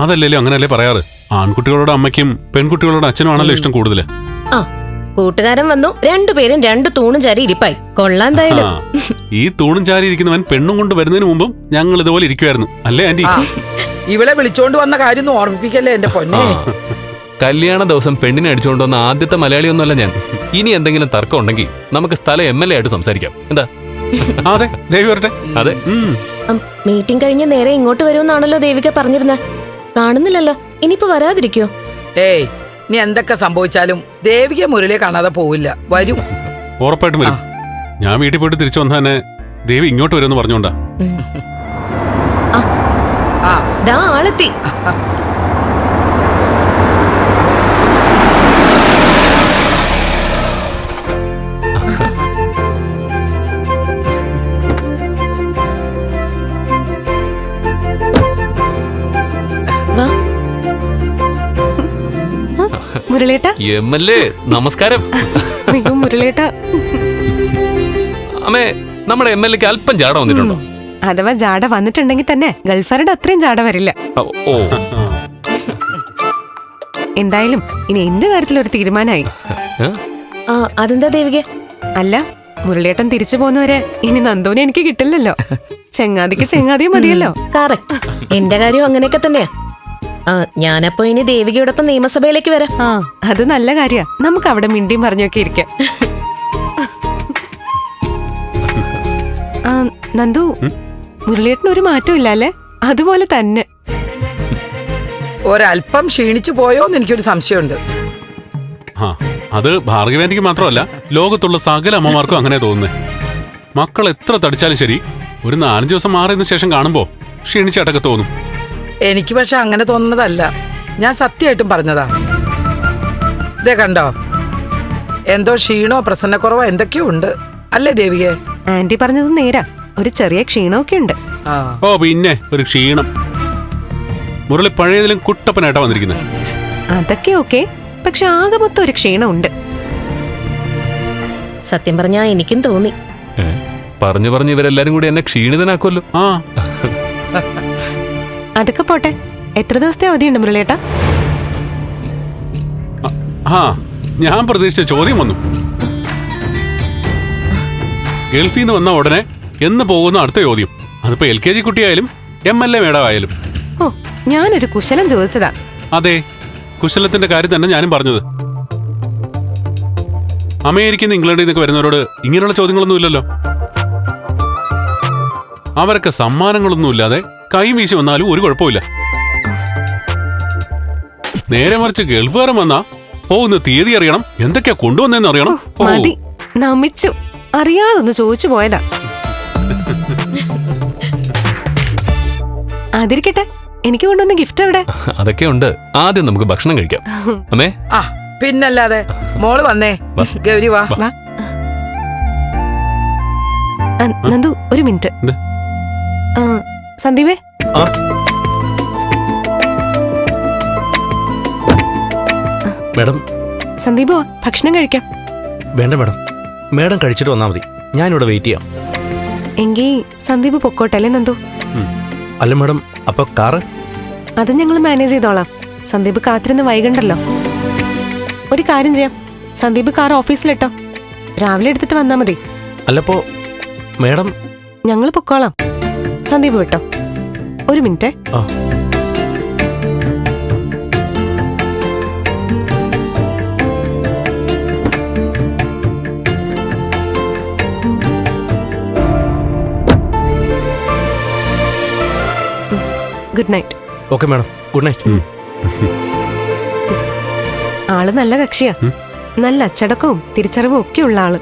അതല്ലല്ലോ അങ്ങനെയല്ലേ പറയാറ്. ആൺകുട്ടികളോട് അമ്മയ്ക്കും പെൺകുട്ടികളോട് അച്ഛനും ആണല്ലോ ഇഷ്ടം കൂടുതല്. ആ കൂട്ടുകാരൻ വന്നു, രണ്ടുപേരും രണ്ടു തൂണും ചാരി ഇരിപ്പായി. കൊള്ളാന്തായാലും. ഈ തൂണും ചാരി ഇരിക്കുന്നവൻ പെണ്ണും കൊണ്ട് വരുന്നതിന് മുമ്പും ഞങ്ങൾ ഇതുപോലെ ഇരിക്കുവായിരുന്നു അല്ലേ ആന്റി? ഇവളെ വിളിച്ചോണ്ട് വന്ന കാര്യം ഓർമ്മിപ്പിക്കല്ലേ എന്റെ പൊന്നെ. കല്യാണ ദിവസം പെണ്ണിനെ അടിച്ചുകൊണ്ട് വന്ന ആദ്യത്തെ മലയാളിയൊന്നുമല്ല ഞാൻ. ഇനി എന്തെങ്കിലും തർക്കം ഉണ്ടെങ്കിൽ നമുക്ക് സ്ഥലം MLA ആയിട്ട് സംസാരിക്കാം. എന്താ? അതെ ദേവി വരട്ടെ. അതെ. മീറ്റിംഗ് കഴിഞ്ഞ് നേരെ ഇങ്ങോട്ട് വരുമെന്നാണല്ലോ ദേവിക പറഞ്ഞിരുന്നത്. കാണുന്നില്ലല്ലോ, ഇനിയിപ്പോ വരാതിരിക്കോ? ഏയ് നീ എന്തൊക്കെ സംഭവിച്ചാലും ദേവിക മുരളിയെ കാണാതെ പോവില്ല, വരും. ഉറപ്പായിട്ടും വരും. ഞാൻ വീട്ടിൽ പോയിട്ട് തിരിച്ചു വന്ന തന്നെ ദേവി ഇങ്ങോട്ട് വരുമെന്ന് പറഞ്ഞോണ്ടാ. ദാ ആളെത്തി. മുരളേട്ട MLA നമസ്കാരം. അയ്യോ മുരളേട്ട. അമ്മേ, നമ്മുടെ MLAക്ക് അല്പം ജാട വന്നിട്ടുണ്ടോ? അഥവാ ജാട വന്നിട്ടുണ്ടെങ്കിൽ തന്നെ ഗൾഫാരുടെ അത്രയും ജാട വരില്ല. ഓ, എന്തായാലും ഇനി എന്റെ കാര്യത്തിൽ ഒരു തീരുമാനമായി. അതെന്താ ദേവിക? അല്ല, മുരളേട്ടൻ തിരിച്ചു പോകുന്നവരെ ഇനി നന്ദോനെ എനിക്ക് കിട്ടില്ലല്ലോ. ചെങ്ങാതിക്ക് ചെങ്ങാതിയെ മതിയല്ലോ. കറക്റ്റ്. എന്റെ കാര്യം അങ്ങനെയൊക്കെ തന്നെയാ. ഞാനപ്പോ ഇനി ദേവികയോടൊപ്പം നിയമസഭയിലേക്ക് വരാം. അത് നല്ല കാര്യ. നമുക്ക് അവിടെ മിണ്ടിയും പറഞ്ഞൊക്കെ ഇരിക്കാം. നന്ദു, മുരളിയേട്ടന് ഒരു മാറ്റം ഇല്ല അല്ലേ? അതുപോലെ തന്നെ. ഒരല്പം ക്ഷീണിച്ചു പോയോന്ന് എനിക്കൊരു സംശയമുണ്ട്. അത് ഭാർഗവേന്റിക്ക് മാത്രമല്ല, ലോകത്തുള്ള സകല അമ്മമാർക്കും അങ്ങനെ തോന്നുന്നേ. മക്കൾ എത്ര തടിച്ചാലും ശരി, ഒരു 4 ദിവസം മാറിയതിനു ശേഷം കാണുമ്പോ ക്ഷീണിച്ചാട്ടൊക്കെ തോന്നും. എനിക്ക് പക്ഷെ അങ്ങനെ തോന്നുന്നതല്ല, ഞാൻ സത്യമായിട്ടും പറഞ്ഞതാ. ഇതേ കണ്ടോ, എന്തോ ക്ഷീണോ പ്രസന്നക്കുറവോ എന്തൊക്കെയോ ഉണ്ട് അല്ലേ ദേവികെ? ആന്റി പറഞ്ഞത് നേരാ, ഒരു ചെറിയ ക്ഷീണമൊക്കെ ഉണ്ട്. ഓ പിന്നെ ഒരു ക്ഷീണം. മുരളി പഴയതിലും കുട്ടപ്പനായിട്ടാ വന്നിരിക്കുന്നത്. അതൊക്കെ ഓക്കെ, പക്ഷെ ആകെ മൊത്തം ഒരു ക്ഷീണം ഉണ്ട്. സത്യം പറഞ്ഞാ എനിക്കും തോന്നി. പറഞ്ഞു ഇവരെല്ലാരും കൂടി എന്നെ ക്ഷീണിതനാക്കുമല്ലോ. അതൊക്കെ പോട്ടെ, എത്ര ദിവസത്തെ അവധിയുണ്ട് മുരളിയേട്ടാ? ഞാൻ പ്രതീക്ഷിച്ച ചോദ്യം വന്നു. ഗൾഫിൽ നിന്ന് വന്ന ഉടനെ എന്ന് പോകുന്ന അടുത്ത ചോദ്യം. അതിപ്പോ LKG കുട്ടിയായാലും MLA മേഡമായാലും. ഓ, ഞാനൊരു കുശലം ചോദിച്ചതാ. അതെ, കുശലത്തിന്റെ കാര്യം തന്നെ ഞാനും പറഞ്ഞത്. അമേരിക്കയിൽ നിന്ന് ഇംഗ്ലണ്ടിൽ നിന്നൊക്കെ വരുന്നവരോട് ഇങ്ങനെയുള്ള ചോദ്യങ്ങളൊന്നും ഇല്ലല്ലോ. അവരൊക്കെ സമ്മാനങ്ങളൊന്നുമില്ലാതെ കൈ വീശി വന്നാലും ഒരു കുഴപ്പമില്ല. നേരെ മറിച്ച് ഗൾഫുകാരൻ വന്നാ പോകുന്ന തീയതി അറിയണം, എന്തൊക്കെയാ കൊണ്ടുവന്നെന്ന് അറിയണം. മതി, നമിച്ചു. അറിയാതൊന്ന് ചോദിച്ചു പോയതാ. അതിരിക്കട്ടെ, എനിക്ക് കൊണ്ടുവന്ന ഗിഫ്റ്റ് എവിടെ? അതൊക്കെ ഉണ്ട്. ആദ്യം നമുക്ക് ഭക്ഷണം കഴിക്കാം. അമ്മേ. പിന്നല്ലാതെ. മോള് വന്നേ. ഗൗരി വാ. നന്ദു ഒരു മിനിറ്റ്. സന്ദീപേ, മേഡം. സന്ദീപോ, ഭക്ഷണം കഴിക്കാം. വേണ്ട മേഡം, മേഡം കഴിച്ചിട്ട് വന്നാൽ മതി. ഞാനിവിടെ വെയിറ്റ് ചെയ്യാം. എങ്കിൽ സന്ദീപ് പൊക്കോട്ടെ അല്ലേ നന്ദു? അല്ല മേഡം, അപ്പൊ കാറ്? അത് ഞങ്ങൾ മാനേജ് ചെയ്തോളാം. സന്ദീപ് കാത്തിരുന്ന് വൈകണ്ടല്ലോ. ഒരു കാര്യം ചെയ്യാം, സന്ദീപ് കാർ ഓഫീസിലിട്ടോ, രാവിലെ എടുത്തിട്ട് വന്നാ മതി. അല്ലപ്പോ മേഡം? ഞങ്ങൾ പൊക്കോളാം. സന്ദീപ് വിട്ടോ. ഒരു minute. Good night. Okay madam, good night. ആള് നല്ല കക്ഷിയാ. നല്ല അച്ചടക്കവും തിരിച്ചറിവും ഒക്കെ ഉള്ള ആള്.